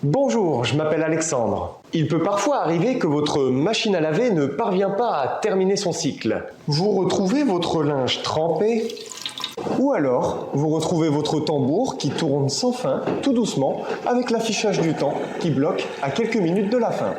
Bonjour, je m'appelle Alexandre. Il peut parfois arriver que votre machine à laver ne parvient pas à terminer son cycle. Vous retrouvez votre linge trempé, ou alors vous retrouvez votre tambour qui tourne sans fin, tout doucement, avec l'affichage du temps qui bloque à quelques minutes de la fin.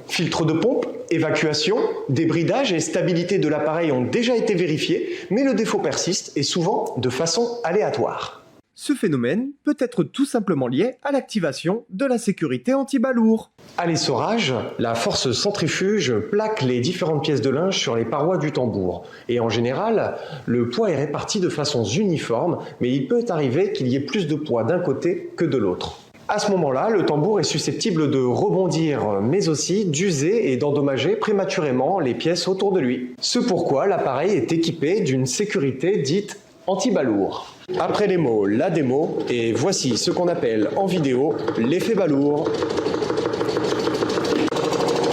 Filtre de pompe, évacuation, débridage et stabilité de l'appareil ont déjà été vérifiés, mais le défaut persiste et souvent de façon aléatoire. Ce phénomène peut être tout simplement lié à l'activation de la sécurité anti-bas-lourd. À l'essorage, la force centrifuge plaque les différentes pièces de linge sur les parois du tambour. Et en général, le poids est réparti de façon uniforme, mais il peut arriver qu'il y ait plus de poids d'un côté que de l'autre. À ce moment-là, le tambour est susceptible de rebondir, mais aussi d'user et d'endommager prématurément les pièces autour de lui. C'est pourquoi l'appareil est équipé d'une sécurité dite anti-bas-lourd. Après les mots, la démo, et voici ce qu'on appelle en vidéo l'effet bas-lourd.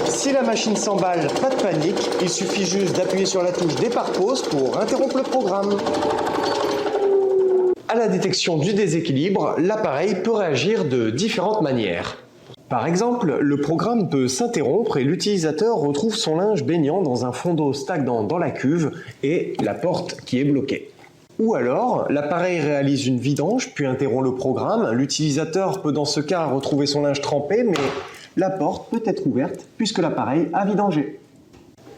Si la machine s'emballe, pas de panique, il suffit juste d'appuyer sur la touche départ pause pour interrompre le programme. À la détection du déséquilibre, l'appareil peut réagir de différentes manières. Par exemple, le programme peut s'interrompre et l'utilisateur retrouve son linge baignant dans un fond d'eau stagnant dans la cuve et la porte qui est bloquée. Ou alors, l'appareil réalise une vidange puis interrompt le programme. L'utilisateur peut dans ce cas retrouver son linge trempé, mais la porte peut être ouverte puisque l'appareil a vidangé.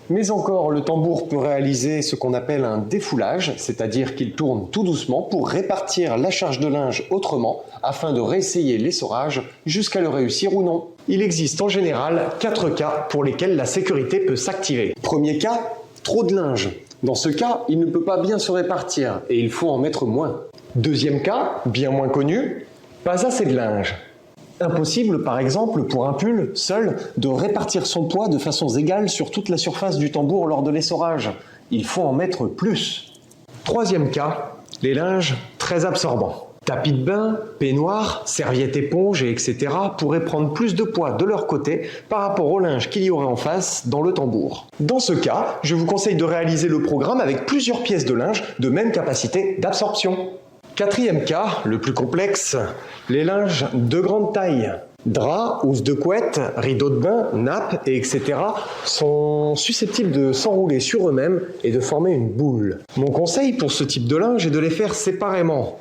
Mais encore, le tambour peut réaliser ce qu'on appelle un défoulage, c'est-à-dire qu'il tourne tout doucement pour répartir la charge de linge autrement afin de réessayer l'essorage jusqu'à le réussir ou non. Il existe en général 4 cas pour lesquels la sécurité peut s'activer. Premier cas, trop de linge. Dans ce cas, il ne peut pas bien se répartir et il faut en mettre moins. Deuxième cas, bien moins connu, pas assez de linge. Impossible, par exemple, pour un pull seul de répartir son poids de façon égale sur toute la surface du tambour lors de l'essorage. Il faut en mettre plus. Troisième cas, les linges très absorbants. Tapis de bain, peignoir, serviettes éponges, etc. pourraient prendre plus de poids de leur côté par rapport au linge qu'il y aurait en face dans le tambour. Dans ce cas, je vous conseille de réaliser le programme avec plusieurs pièces de linge de même capacité d'absorption. Quatrième cas, le plus complexe, les linges de grande taille. Draps, housses de couette, rideaux de bain, nappes, etc. sont susceptibles de s'enrouler sur eux-mêmes et de former une boule. Mon conseil pour ce type de linge est de les faire séparément.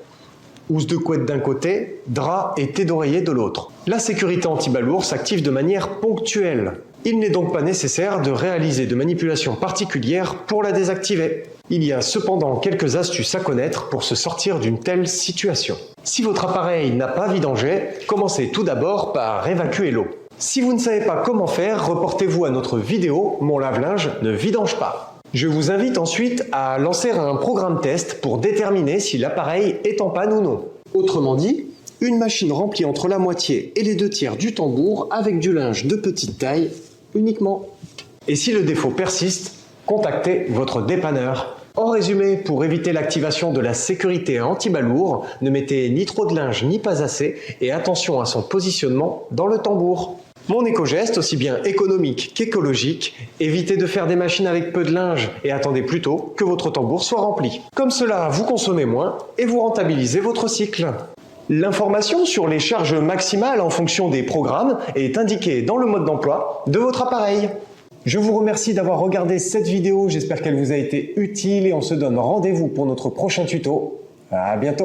Housse de couette d'un côté, drap et thé d'oreiller de l'autre. La sécurité anti-bas-lourd s'active de manière ponctuelle. Il n'est donc pas nécessaire de réaliser de manipulations particulières pour la désactiver. Il y a cependant quelques astuces à connaître pour se sortir d'une telle situation. Si votre appareil n'a pas vidangé, commencez tout d'abord par évacuer l'eau. Si vous ne savez pas comment faire, reportez-vous à notre vidéo « Mon lave-linge ne vidange pas ». Je vous invite ensuite à lancer un programme test pour déterminer si l'appareil est en panne ou non. Autrement dit, une machine remplie entre la moitié et les 2/3 du tambour avec du linge de petite taille uniquement. Et si le défaut persiste, contactez votre dépanneur. En résumé, pour éviter l'activation de la sécurité anti-bas-lourd, ne mettez ni trop de linge ni pas assez et attention à son positionnement dans le tambour. Mon éco-geste, aussi bien économique qu'écologique, évitez de faire des machines avec peu de linge et attendez plutôt que votre tambour soit rempli. Comme cela, vous consommez moins et vous rentabilisez votre cycle. L'information sur les charges maximales en fonction des programmes est indiquée dans le mode d'emploi de votre appareil. Je vous remercie d'avoir regardé cette vidéo, j'espère qu'elle vous a été utile et on se donne rendez-vous pour notre prochain tuto. À bientôt.